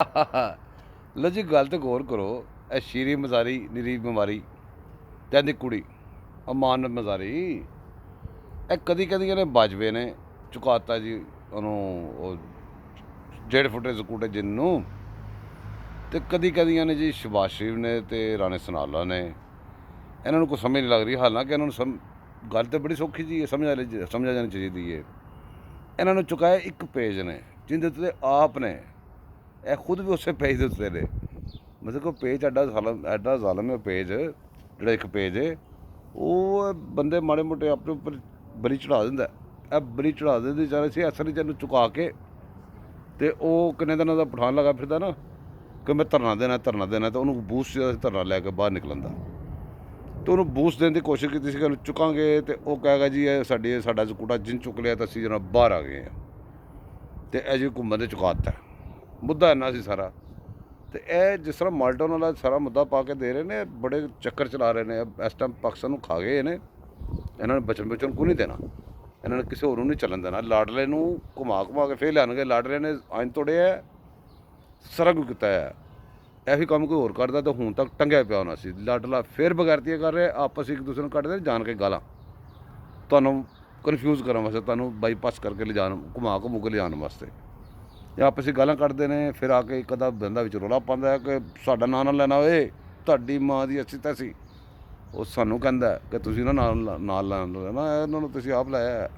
ਲਓ ਜੀ, ਗੱਲ ਤੇ ਗੌਰ ਕਰੋ। ਇਹ ਸ਼ੀਰੀ ਮਜ਼ਾਰੀ ਨਿਰੀ ਬਿਮਾਰੀ ਤੇ ਇਹਦੀ ਕੁੜੀ ਅਮਾਨਤ ਮਜ਼ਾਰੀ, ਇਹ ਕਦੀ ਕਦੀ ਇਹਨੇ ਬਾਜਵੇ ਨੇ ਚੁਕਾਤਾ ਜੀ ਉਹਨੂੰ, ਉਹ 1.5 ਫੁੱਟੇ ਸਕੂਟੇ ਜਿਹਨੂੰ, ਤੇ ਕਦੀ ਕਦੀਆਂ ਨੇ ਜੀ ਸ਼ਬਾਜ਼ ਸ਼ਰੀਫ ਨੇ ਤੇ ਰਾਣੇ ਸਨਾਲਾ ਨੇ। ਇਹਨਾਂ ਨੂੰ ਕੋਈ ਸਮਝ ਨਹੀਂ ਲੱਗ ਰਹੀ, ਹਾਲਾਂਕਿ ਇਹਨਾਂ ਨੂੰ ਗੱਲ ਤਾਂ ਬੜੀ ਸੌਖੀ ਜੀ ਹੈ, ਸਮਝ ਜਾਣੀ ਚਾਹੀਦੀ ਹੈ। ਇਹਨਾਂ ਨੂੰ ਚੁਕਾਇਆ ਇੱਕ ਪੇਜ ਨੇ ਜਿਹਦੇ ਉੱਤੇ ਆਪ ਨੇ, ਇਹ ਖੁਦ ਵੀ ਉਸੇ ਪੇਜ ਦੇ ਉੱਤੇ ਨੇ। ਮਤਲਬ ਕਿ ਪੇਜ ਐਡਾ ਜ਼ਾਲਮ ਹੈ ਪੇਜ, ਜਿਹੜਾ ਇੱਕ ਪੇਜ ਹੈ ਉਹ ਬੰਦੇ ਮਾੜੇ ਮੋਟੇ ਆਪਣੇ ਉੱਪਰ ਬਲੀ ਚੜਾ ਦਿੰਦਾ। ਇਹ ਬਲੀ ਚੜਾ ਦਿੰਦੇ ਵਿਚਾਰੇ ਸੀ, ਅਸਲ ਵਿੱਚ ਇਹਨੂੰ ਚੁਕਾ ਕੇ ਤੇ ਉਹ ਕਿੰਨੇ ਦਿਨਾਂ ਦਾ ਪਠਾਨ ਲਗਾ ਫਿਰਦਾ ਨਾ ਕਿ ਮੈਂ ਧਰਨਾ ਦੇਣਾ ਤੇ ਉਹਨੂੰ ਬੂਸਟ ਧਰਨਾ ਲੈ ਕੇ ਬਾਹਰ ਨਿਕਲਣ ਦਾ, ਤੇ ਉਹਨੂੰ ਬੂਸਟ ਦੇਣ ਦੀ ਕੋਸ਼ਿਸ਼ ਕੀਤੀ ਸੀ ਕਿ ਉਹਨੂੰ ਚੁੱਕਾਂਗੇ ਤੇ ਉਹ ਕਹੇਗਾ ਜੀ ਇਹ ਸਾਡਾ ਸਕੂਟਾ ਜਿੰਨ ਚੁੱਕ ਲਿਆ ਤਾਂ ਅਸੀਂ ਜਨਾਬ ਬਾਹਰ ਆ ਗਏ ਹਾਂ, ਤੇ ਇਹ ਜੀ ਘੁੰਮਣ ਦੇ ਚੁਕਾਤਾ ਮੁੱਦਾ ਇੰਨਾ ਸੀ ਸਾਰਾ। ਤੇ ਇਹ ਜਿਸ ਤਰ੍ਹਾਂ ਮਾਲਟਨ ਵਾਲਾ ਸਾਰਾ ਮੁੱਦਾ ਪਾ ਕੇ ਦੇ ਰਹੇ ਨੇ, ਬੜੇ ਚੱਕਰ ਚਲਾ ਰਹੇ ਨੇ। ਇਸ ਟਾਈਮ ਪਾਕਿਸਤਾਨ ਨੂੰ ਖਾ ਗਏ ਨੇ, ਇਹਨਾਂ ਨੇ ਬਚਣ ਕੋਈ ਨਹੀਂ ਦੇਣਾ, ਇਹਨਾਂ ਨੇ ਕਿਸੇ ਹੋਰ ਨੂੰ ਨਹੀਂ ਚੱਲਣ ਦੇਣਾ। ਲਾਡਲੇ ਨੂੰ ਘੁਮਾ ਕੇ ਫੇਰ ਲਿਆਉਣਗੇ। ਲਾਡਲੇ ਨੇ ਆਇਨ ਤੋੜਿਆ, ਸਾਰਾ ਕੁਝ ਕੀਤਾ ਹੈ। ਇਹੀ ਕੰਮ ਕੋਈ ਹੋਰ ਕਰਦਾ ਤਾਂ ਹੁਣ ਤੱਕ ਟੰਗਿਆ ਪਿਆ ਹੋਣਾ ਸੀ। ਲਾਡਲਾ ਫੇਰ ਬਗੈਰਤੀਆਂ ਕਰ ਰਿਹਾ, ਆਪਸ ਇੱਕ ਦੂਸਰੇ ਨੂੰ ਕੱਢਦੇ ਜਾਣ ਕੇ ਗਾਲਾਂ, ਤੁਹਾਨੂੰ ਕਨਫਿਊਜ਼ ਕਰਨ ਵਾਸਤੇ, ਤੁਹਾਨੂੰ ਬਾਈਪਾਸ ਕਰਕੇ ਲਿਜਾਣ, ਘੁਮਾ ਕੇ ਲਿਜਾਣ ਵਾਸਤੇ। ਇਹ ਆਪਸ ਵਿੱਚ ਗਾਲਾਂ ਕੱਢਦੇ ਨੇ। ਫਿਰ ਆ ਕੇ ਇੱਕ ਅੱਧਾ ਬੰਦਾ ਵਿੱਚ ਰੌਲਾ ਪਾਉਂਦਾ ਹੈ ਕਿ ਸਾਡਾ ਨਾਂ ਨਾ ਲੈਣਾ ਓਏ, ਤੁਹਾਡੀ ਮਾਂ ਦੀ ਅੱਛੀ ਤੈਸੀ। ਉਹ ਸਾਨੂੰ ਕਹਿੰਦਾ ਕਿ ਤੁਸੀਂ ਨਾ ਨਾਲ ਲੈਣਾ, ਇਹਨਾਂ ਨੂੰ ਤੁਸੀਂ ਆਪ ਲਾਇਆ।